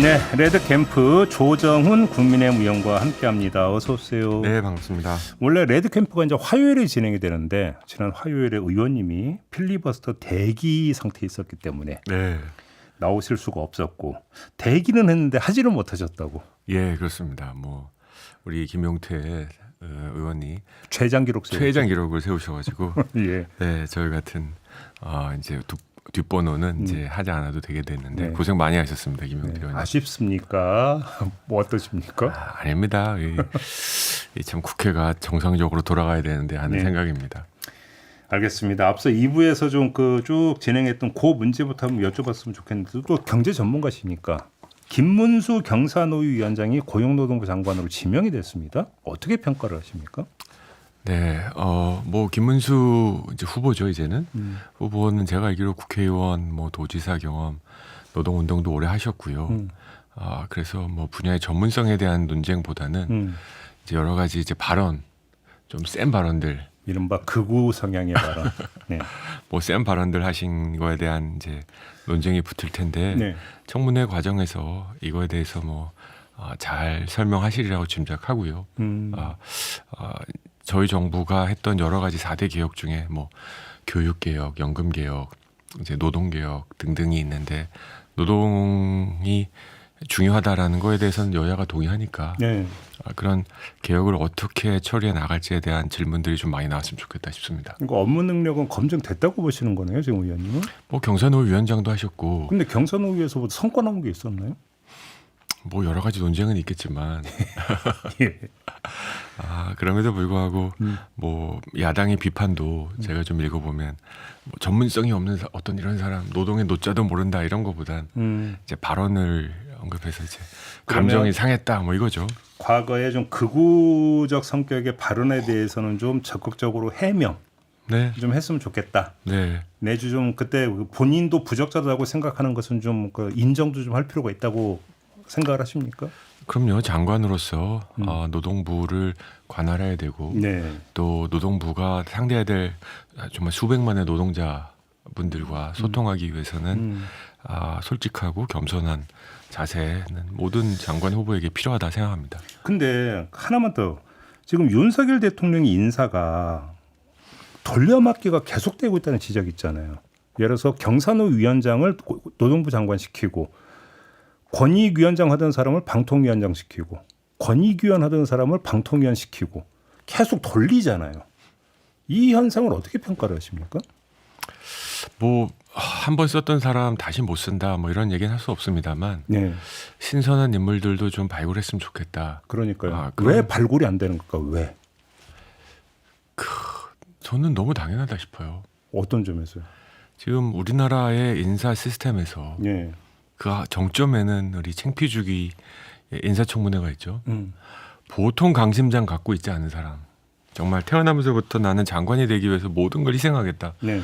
네, 레드캠프 조정훈 국민의힘 의원과 함께합니다. 어서 오세요. 네, 반갑습니다. 원래 레드캠프가 이제 화요일에 진행이 되는데 지난 화요일에 의원님이 필리버스터 대기 상태에 있었기 때문에 네, 나오실 수가 없었고 대기는 했는데 하지는 못하셨다고. 예, 그렇습니다. 뭐 우리 김용태 의원이 최장 기록 세우셨죠? 최장 기록을 세우셔가지고 예. 네, 저희 같은 이제 뒷번호는 이제 하지 않아도 되게 됐는데 네. 고생 많이 하셨습니다, 김용태 네. 의원님. 아쉽습니까? 뭐 어떠십니까? 아닙니다. 참 국회가 정상적으로 돌아가야 되는데 하는 네. 생각입니다. 알겠습니다. 앞서 2부에서 좀 그 쭉 진행했던 그 문제부터 한번 여쭤봤으면 좋겠는데 또 경제 전문가시니까 김문수 경사노위 위원장이 고용노동부 장관으로 지명이 됐습니다. 어떻게 평가를 하십니까? 네, 뭐 김문수 이제 후보죠 이제는 후보는 제가 알기로 국회의원, 뭐 도지사 경험, 노동운동도 오래 하셨고요. 그래서 뭐 분야의 전문성에 대한 논쟁보다는 이제 여러 가지 이제 발언, 좀 센 발언들, 이른바 극우 성향의 발언. 네. 뭐 센 발언들 하신 거에 대한 이제 논쟁이 붙을 텐데 네. 청문회 과정에서 이거에 대해서 뭐 잘 설명하시리라고 짐작하고요. 저희 정부가 했던 여러 가지 4대 개혁 중에 뭐 교육 개혁, 연금 개혁, 이제 노동 개혁 등등이 있는데 노동이 중요하다라는 거에 대해서는 여야가 동의하니까 네. 그런 개혁을 어떻게 처리해 나갈지에 대한 질문들이 좀 많이 나왔으면 좋겠다 싶습니다. 이거 업무 능력은 검증됐다고 보시는 거네요, 지금 의원님은? 뭐 경사노위 위원장도 하셨고 근데 경사노위에서 뭐 성과 나온 게 있었나요? 뭐 여러 가지 논쟁은 있겠지만 예. 그럼에도 불구하고 뭐 야당의 비판도 제가 좀 읽어보면 뭐 전문성이 없는 어떤 이런 사람 노동의 노자도 모른다 이런 거보단 이제 발언을 언급해서 이제 감정이 상했다 뭐 이거죠. 과거에 좀 극우적 성격의 발언에 대해서는 좀 적극적으로 해명 네, 좀 했으면 좋겠다. 네, 내주 좀 그때 본인도 부적절하다고 생각하는 것은 좀 그 인정도 좀 할 필요가 있다고 생각을 하십니까? 그럼요. 장관으로서 노동부를 관할해야 되고 네. 또 노동부가 상대해야 될 정말 수백만의 노동자분들과 소통하기 위해서는 솔직하고 겸손한 자세는 모든 장관 후보에게 필요하다 생각합니다. 근데 하나만 더 지금 윤석열 대통령의 인사가 돌려막기가 계속되고 있다는 지적이 있잖아요. 예를 들어서 경산호 위원장을 노동부 장관 시키고 권익위원장 하던 사람을 방통위원장 시키고 권익위원 하던 사람을 방통위원 시키고 계속 돌리잖아요. 이 현상을 어떻게 평가를 하십니까? 뭐 한 번 썼던 사람 다시 못 쓴다 뭐 이런 얘기는 할 수 없습니다만 네, 신선한 인물들도 좀 발굴했으면 좋겠다. 그러니까요. 그럼- 왜 발굴이 안 되는 걸까? 왜? 저는 너무 당연하다 싶어요. 어떤 점에서요? 지금 우리나라의 인사 시스템에서 네, 그 정점에는 우리 챙피주기 인사청문회가 있죠. 음, 보통 강심장 갖고 있지 않은 사람, 정말 태어나면서부터 나는 장관이 되기 위해서 모든 걸 희생하겠다라고 네.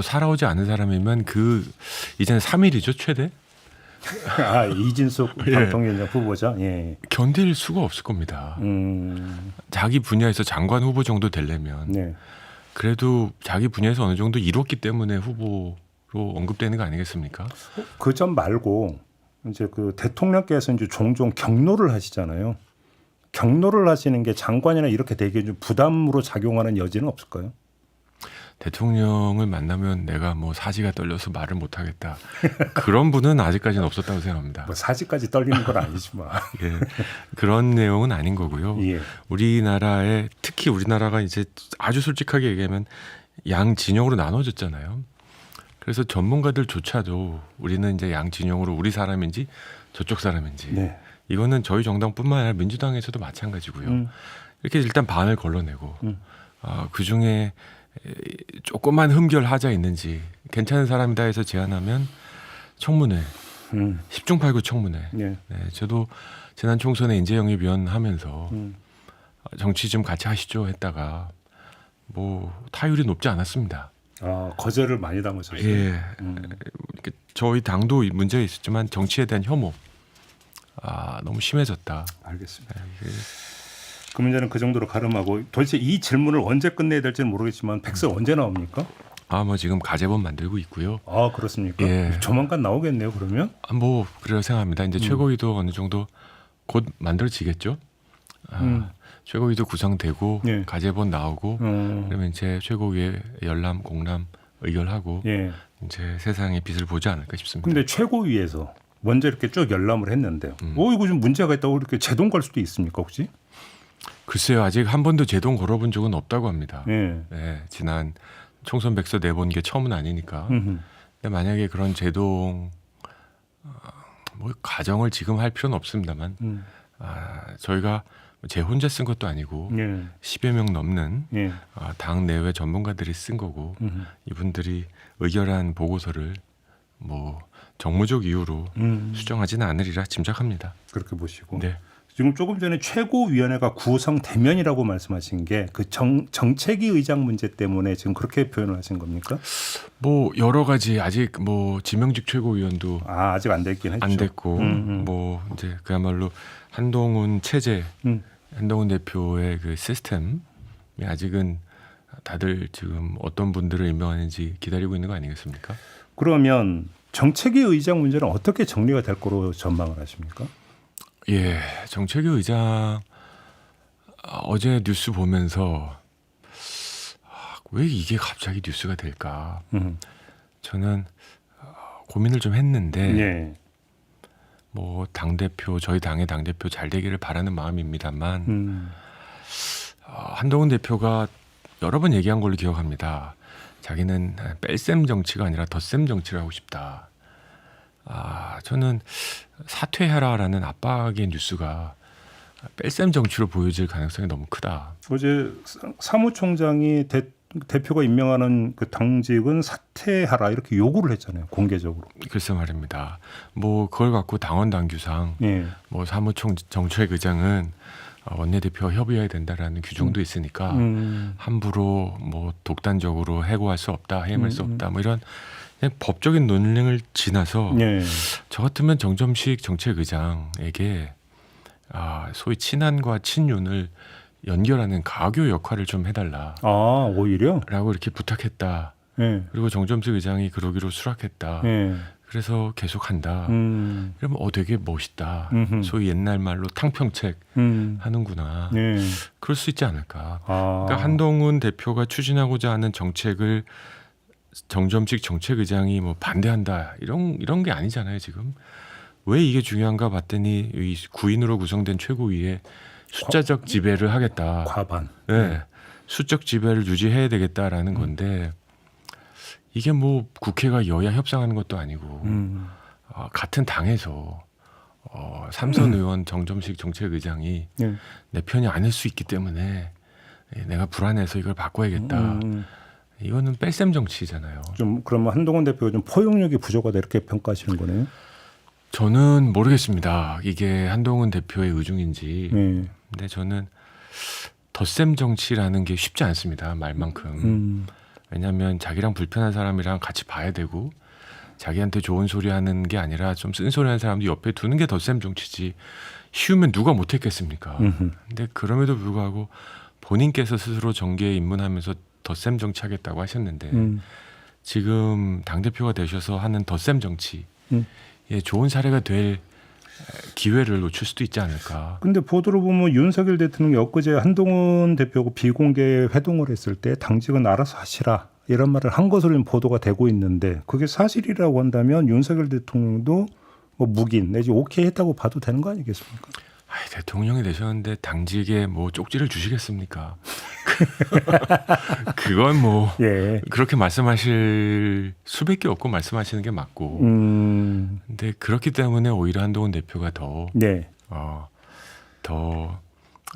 살아오지 않은 사람이면 이제는 3일이죠 최대. 이진숙 예. 방통위원장 후보자. 예. 견딜 수가 없을 겁니다. 자기 분야에서 장관 후보 정도 되려면 네. 그래도 자기 분야에서 어느 정도 이뤘기 때문에 후보로 언급되는 거 아니겠습니까? 그 점 말고 이제 그 대통령께서 이제 종종 경로를 하시잖아요. 경로를 하시는 게 장관이나 이렇게 되게 좀 부담으로 작용하는 여지는 없을까요? 대통령을 만나면 내가 뭐 사지가 떨려서 말을 못하겠다. 그런 분은 아직까지는 없었다고 생각합니다. 뭐 사지까지 떨리는 건 아니지만. 예, 그런 내용은 아닌 거고요. 예. 우리나라에 특히 우리나라가 이제 아주 솔직하게 얘기하면 양 진영으로 나눠졌잖아요. 그래서 전문가들조차도 우리는 이제 양 진영으로 우리 사람인지 저쪽 사람인지 네. 이거는 저희 정당뿐만 아니라 민주당에서도 마찬가지고요. 이렇게 일단 반을 걸러내고 그 중에 조금만 흠결 하자 있는지 괜찮은 사람이다 해서 제안하면 청문회 10중 8구 청문회. 네. 네, 저도 지난 총선에 인재영입위원 하면서 정치 좀 같이 하시죠 했다가 뭐 타율이 높지 않았습니다. 거절을 많이 당하셨어요. 예, 저희 당도 문제가 있었지만 정치에 대한 혐오 너무 심해졌다. 알겠습니다. 네, 그 문제는 그 정도로 가름하고 도대체 이 질문을 언제 끝내야 될지는 모르겠지만 백서 언제 나옵니까? 뭐 지금 가제본 만들고 있고요. 아 그렇습니까? 예. 조만간 나오겠네요. 그러면 뭐 그래야 생각합니다. 이제 최고위도 어느 정도 곧 만들어지겠죠. 최고위도 구성되고 예. 가제본 나오고 그러면 이제 최고위의 열람 공람 의결하고 예. 이제 세상의 빛을 보지 않을까 싶습니다. 근데 최고위에서 먼저 이렇게 쭉 열람을 했는데요. 이거 좀 문제가 있다고 이렇게 제동 걸 수도 있습니까 혹시? 글쎄요, 아직 한 번도 제동 걸어본 적은 없다고 합니다. 예. 네, 지난 총선 백서 내본 게 처음은 아니니까. 근데 만약에 그런 제동 뭐 가정을 지금 할 필요는 없습니다만 저희가 제 혼자 쓴 것도 아니고 예. 10여 명 넘는 예. 당 내외 전문가들이 쓴 거고 이분들이 의결한 보고서를 뭐 정무적 이유로 수정하지는 않으리라 짐작합니다. 그렇게 보시고. 네. 지금 조금 전에 최고위원회가 구성되면이라고 말씀하신 게 그 정책위 의장 문제 때문에 지금 그렇게 표현을 하신 겁니까? 뭐 여러 가지 아직 뭐 지명직 최고위원도 아직 안 됐긴 했죠. 안 됐고 뭐 이제 그야말로 한동훈 체제, 한동훈 대표의 그 시스템이 아직은 다들 지금 어떤 분들을 임명하는지 기다리고 있는 거 아니겠습니까? 그러면 정책위 의장 문제는 어떻게 정리가 될 거로 전망을 하십니까? 예, 정책위 의장 어제 뉴스 보면서 왜 이게 갑자기 뉴스가 될까? 저는 고민을 좀 했는데 예. 뭐 당대표 저희 당의 당대표 잘 되기를 바라는 마음입니다만 한동훈 대표가 여러 번 얘기한 걸로 기억합니다. 자기는 뺄셈 정치가 아니라 덧셈 정치를 하고 싶다. 저는 사퇴해라라는 압박의 뉴스가 뺄셈 정치로 보여질 가능성이 너무 크다. 어제 사무총장이 대표가 임명하는 그 당직은 사퇴하라 이렇게 요구를 했잖아요. 공개적으로. 글쎄 말입니다. 뭐 그걸 갖고 당원 당규상 예. 뭐 사무총 정책의장은 원내대표와 협의해야 된다라는 규정도 있으니까 함부로 뭐 독단적으로 해고할 수 없다, 해임할 수 없다, 뭐 이런 그냥 법적인 논리를 지나서 예. 저 같으면 정점식 정책의장에게 소위 친한과 친윤을 연결하는 가교 역할을 좀 해달라. 오히려. 라고 이렇게 부탁했다. 예. 그리고 정점식 의장이 그러기로 수락했다. 예. 그래서 계속한다. 그러면 되게 멋있다. 소위 옛날 말로 탕평책 하는구나. 예. 그럴 수 있지 않을까. 그러니까 한동훈 대표가 추진하고자 하는 정책을 정점식 정책의장이 뭐 반대한다 이런 게 아니잖아요 지금. 왜 이게 중요한가 봤더니 이 9인으로 구성된 최고위에 숫자적 지배를 하겠다. 과반. 네, 수적 지배를 유지해야 되겠다라는 건데 이게 뭐 국회가 여야 협상하는 것도 아니고 같은 당에서 삼선 의원 정점식 정책의장이 예. 내 편이 아닐 수 있기 때문에 내가 불안해서 이걸 바꿔야겠다. 이거는 뺄셈 정치잖아요. 좀 그러면 한동훈 대표가 좀 포용력이 부족하다 이렇게 평가하시는 거네요. 저는 모르겠습니다. 이게 한동훈 대표의 의중인지. 예. 근데 저는 덧셈 정치라는 게 쉽지 않습니다. 말만큼. 왜냐하면 자기랑 불편한 사람이랑 같이 봐야 되고 자기한테 좋은 소리 하는 게 아니라 좀 쓴소리 하는 사람도 옆에 두는 게 덧셈 정치지. 쉬우면 누가 못했겠습니까? 근데 그럼에도 불구하고 본인께서 스스로 정계에 입문하면서 덧셈 정치 하겠다고 하셨는데 지금 당대표가 되셔서 하는 덧셈 정치 좋은 사례가 될 기회를 놓칠 수도 있지 않을까. 근데 보도를 보면 윤석열 대통령이 엊그제 한동훈 대표하고 비공개 회동을 했을 때 당직은 알아서 하시라 이런 말을 한 것으로 보도가 되고 있는데 그게 사실이라고 한다면 윤석열 대통령도 뭐 묵인 내지 오케이 했다고 봐도 되는 거 아니겠습니까? 대통령이 되셨는데 당직에 뭐 쪽지를 주시겠습니까? 그건 뭐 예. 그렇게 말씀하실 수밖에 없고 말씀하시는 게 맞고. 근데 그렇기 때문에 오히려 한동훈 대표가 더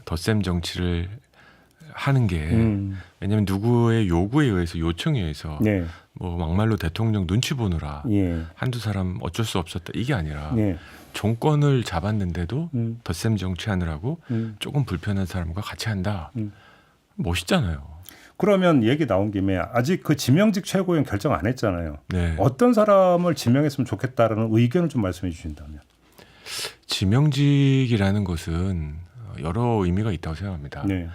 덧셈 정치를 하는 게 왜냐하면 누구의 요구에 의해서 요청에 의해서 네. 뭐 막말로 대통령 눈치 보느라 예. 한두 사람 어쩔 수 없었다 이게 아니라 예. 정권을 잡았는데도 덧셈 정치하느라고 조금 불편한 사람과 같이 한다. 멋있잖아요. 그러면 얘기 나온 김에 아직 그 지명직 최고위원 결정 안 했잖아요. 네. 어떤 사람을 지명했으면 좋겠다라는 의견을 좀 말씀해 주신다면. 지명직이라는 것은 여러 의미가 있다고 생각합니다. 네.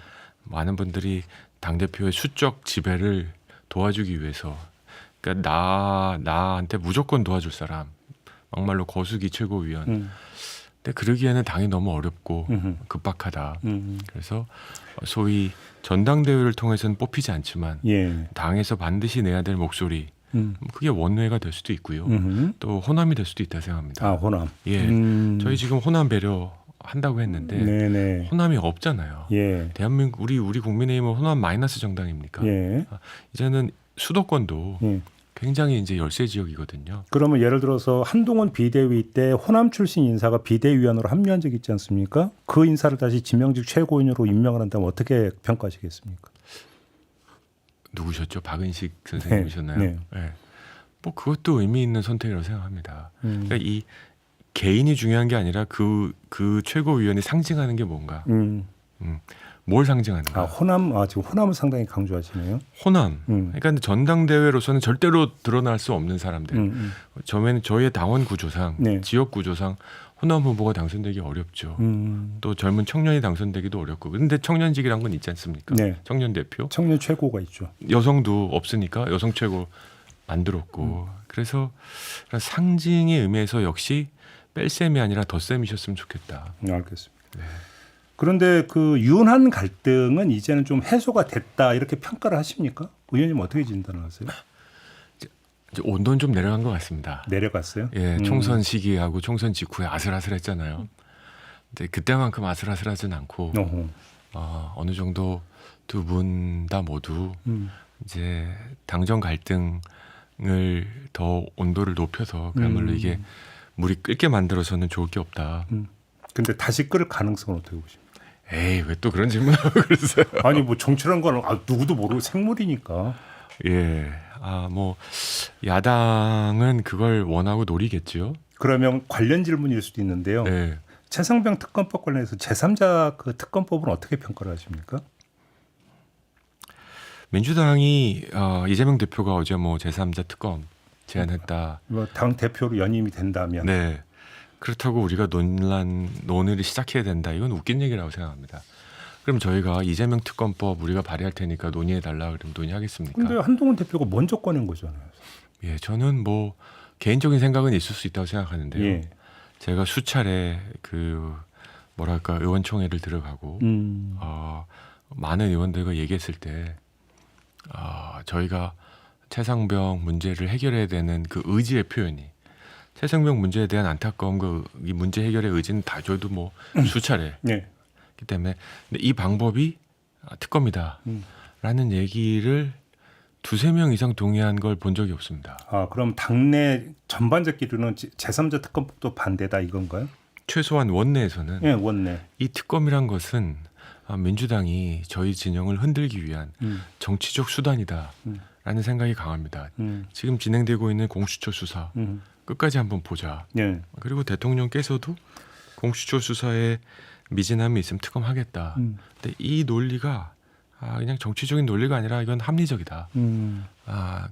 많은 분들이 당대표의 수적 지배를 도와주기 위해서 그러니까 나한테 무조건 도와줄 사람, 막말로 거수기 최고위원. 근데 그러기에는 당이 너무 어렵고 급박하다. 그래서 소위 전당대회를 통해서는 뽑히지 않지만 예. 당에서 반드시 내야 될 목소리, 그게 원외가 될 수도 있고요. 또 호남이 될 수도 있다 생각합니다. 아, 호남. 예, 저희 지금 호남 배려 한다고 했는데 네네. 호남이 없잖아요. 예. 대한민국 우리 국민의힘은 호남 마이너스 정당입니까? 예. 이제는 수도권도 예. 굉장히 이제 열세 지역이거든요. 그러면 예를 들어서 한동훈 비대위 때 호남 출신 인사가 비대위원으로 합류한 적이 있지 않습니까? 그 인사를 다시 지명직 최고위원으로 임명을 한다면 어떻게 평가하시겠습니까? 누구셨죠? 박은식 선생님이셨나요? 네. 네. 뭐 그것도 의미 있는 선택이라고 생각합니다. 그러니까 이 개인이 중요한 게 아니라 그 최고위원이 상징하는 게 뭔가, 뭘 상징하는가. 아, 호남, 지금 호남을 상당히 강조하시네요. 호남. 그러니까 전당대회로서는 절대로 드러날 수 없는 사람들. 저희의 당원 구조상, 네. 지역 구조상 호남 후보가 당선되기 어렵죠. 또 젊은 청년이 당선되기도 어렵고. 근데 청년직이란 건 있지 않습니까? 네. 청년 대표. 청년 최고가 있죠. 여성도 없으니까 여성 최고 만들었고. 그래서 상징의 의미에서 역시 뺄셈이 아니라 덧셈이셨으면 좋겠다. 알겠습니다. 네. 그런데 그 유한 갈등은 이제는 좀 해소가 됐다 이렇게 평가를 하십니까? 의원님 어떻게 진단을 하세요? 이제 온도는 좀 내려간 것 같습니다. 내려갔어요? 예, 총선 시기하고 총선 직후에 아슬아슬했잖아요. 근데 그때만큼 아슬아슬하진 않고 어느 정도 두 분 다 모두 이제 당정 갈등을 더 온도를 높여서 그야말로 이게 물이 끓게 만들어서는 좋을 게 없다. 근데 다시 끓을 가능성은 어떻게 보십니까? 에이, 왜 또 그런 질문을 하고 그러세요? 아니 뭐 정치란 거는 누구도 모르고 생물이니까. 예, 뭐 야당은 그걸 원하고 노리겠죠. 그러면 관련 질문일 수도 있는데요. 네. 최상병 특검법 관련해서 제3자 그 특검법은 어떻게 평가를 하십니까? 민주당이 이재명 대표가 어제 뭐 제3자 특검 제안했다. 뭐 당 대표로 연임이 된다면. 네. 그렇다고 우리가 논의를 시작해야 된다. 이건 웃긴 얘기라고 생각합니다. 그럼 저희가 이재명 특검법 우리가 발의할 테니까 논의해 달라 그러면 논의하겠습니까? 근데 한동훈 대표가 먼저 꺼낸 거잖아요. 예, 저는 뭐 개인적인 생각은 있을 수 있다고 생각하는데요. 예. 제가 수차례 의원총회를 들어가고 많은 의원들과 얘기했을 때 저희가 최상병 문제를 해결해야 되는 그 의지의 표현이, 최상병 문제에 대한 안타까움, 이 문제 해결의 의지는 다 저희도 뭐 수차례. 네. 그렇기 때문에 근데 이 방법이 특검이다라는 얘기를 두세 명 이상 동의한 걸 본 적이 없습니다. 그럼 당내 전반적 기류는 제3자 특검법도 반대다 이건가요? 최소한 원내에서는 네, 원내. 이 특검이란 것은 민주당이 저희 진영을 흔들기 위한 정치적 수단이다라는 생각이 강합니다. 지금 진행되고 있는 공수처 수사 끝까지 한번 보자. 네. 그리고 대통령께서도 공수처 수사에 미진함이 있으면 특검하겠다. 근데 이 논리가 그냥 정치적인 논리가 아니라 이건 합리적이다.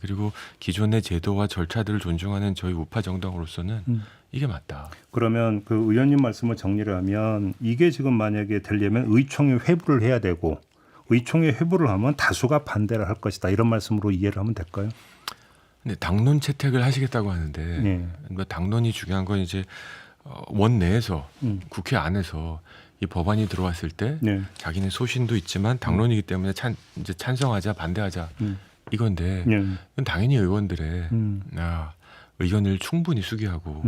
그리고 기존의 제도와 절차들을 존중하는 저희 우파 정당으로서는 이게 맞다. 그러면 그 의원님 말씀을 정리를 하면 이게 지금 만약에 되려면 의총회 회부를 해야 되고 의총회 회부를 하면 다수가 반대를 할 것이다. 이런 말씀으로 이해를 하면 될까요? 근데 당론 채택을 하시겠다고 하는데 네. 당론이 중요한 건 이제 원내에서 국회 안에서 이 법안이 들어왔을 때 네. 자기네 소신도 있지만 당론이기 때문에 이제 찬성하자 반대하자 이건데 이건 당연히 의원들의 의견을 충분히 수기하고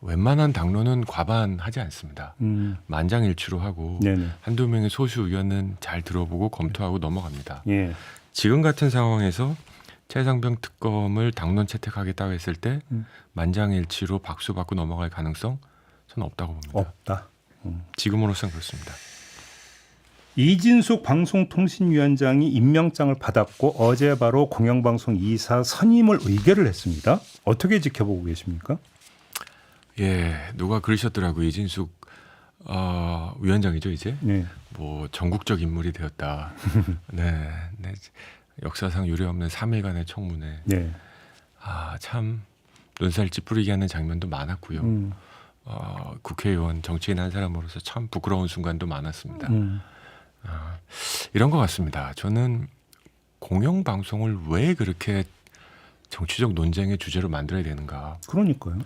웬만한 당론은 과반하지 않습니다. 만장일치로 하고 네네. 한두 명의 소수 의견은 잘 들어보고 검토하고 넘어갑니다. 예. 지금 같은 상황에서 최상병 특검을 당론 채택하겠다고 했을 때 만장일치로 박수 받고 넘어갈 가능성 저는 없다고 봅니다. 없다. 지금으로서는 그렇습니다. 이진숙 방송통신위원장이 임명장을 받았고 어제 바로 공영방송 2사 선임을 의결을 했습니다. 어떻게 지켜보고 계십니까? 예, 누가 그러셨더라고요. 이진숙 위원장이죠 이제. 네. 뭐 전국적 인물이 되었다. 네, 역사상 유례없는 3일간의 청문회. 네. 참 눈살 찌푸리게 하는 장면도 많았고요. 국회의원 정치인 한 사람으로서 참 부끄러운 순간도 많았습니다. 이런 것 같습니다. 저는 공영방송을 왜 그렇게 정치적 논쟁의 주제로 만들어야 되는가? 그러니까요.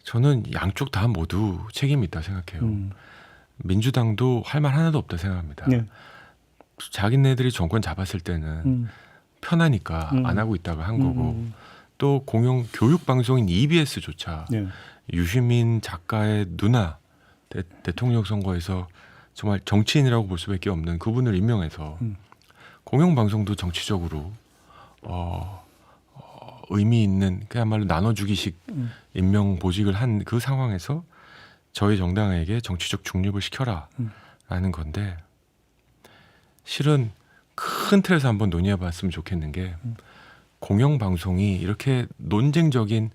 저는 양쪽 다 모두 책임이 있다고 생각해요. 민주당도 할 말 하나도 없다 생각합니다. 네. 자기네들이 정권 잡았을 때는 편하니까 안 하고 있다가 한 거고 또 공영 교육 방송인 EBS조차 네. 유시민 작가의 누나 대통령 선거에서 정말 정치인이라고 볼 수밖에 없는 그분을 임명해서 공영 방송도 정치적으로 의미 있는 그야말로 나눠주기식 임명 보직을 한 그 상황에서 저희 정당에게 정치적 중립을 시켜라라는 건데 실은 큰 틀에서 한번 논의해봤으면 좋겠는 게 공영 방송이 이렇게 논쟁적인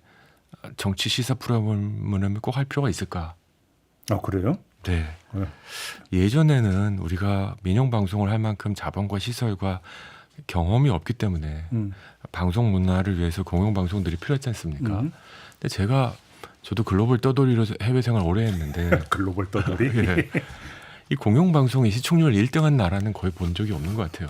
정치 시사 프로그램을 꼭 할 필요가 있을까? 아 그래요? 네. 네. 예전에는 우리가 민영 방송을 할 만큼 자본과 시설과 경험이 없기 때문에 방송 문화를 위해서 공영 방송들이 필요했지 않습니까? 근데 저도 글로벌 떠돌이로 해외 생활 오래 했는데 글로벌 떠돌이. 예, 이 공영 방송이 시청률 1등한 나라는 거의 본 적이 없는 것 같아요.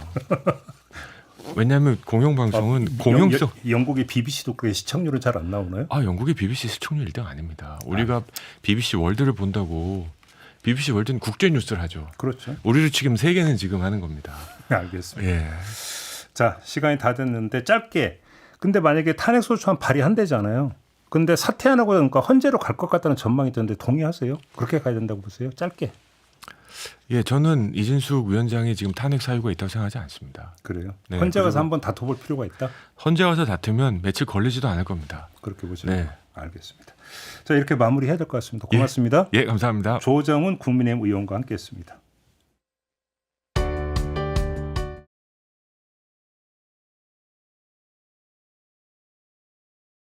왜냐하면 공영 방송은 공영성. 영국의 BBC도 그게 시청률은 잘 안 나오나요? 영국의 BBC 시청률 1등 아닙니다. 우리가 BBC 월드를 본다고 BBC 월드는 국제 뉴스를 하죠. 그렇죠. 우리로 치면 세계는 지금 하는 겁니다. 알겠습니다. 예. 자, 시간이 다 됐는데 짧게. 근데 만약에 탄핵 소추안 발의한대잖아요. 근데 사퇴 안 하고 그러니까 헌재로 갈 것 같다는 전망이 있던데 동의하세요? 그렇게 가야 된다고 보세요? 짧게. 예, 저는 이진숙 위원장이 지금 탄핵 사유가 있다고 생각하지 않습니다. 그래요. 네, 헌재 가서 그리고 한번 다퉈볼 필요가 있다. 헌재 가서 다투면 며칠 걸리지도 않을 겁니다. 그렇게 보시면 네. 알겠습니다. 자, 이렇게 마무리해야 될 것 같습니다. 고맙습니다. 예, 감사합니다. 조정훈 국민의힘 의원과 함께했습니다.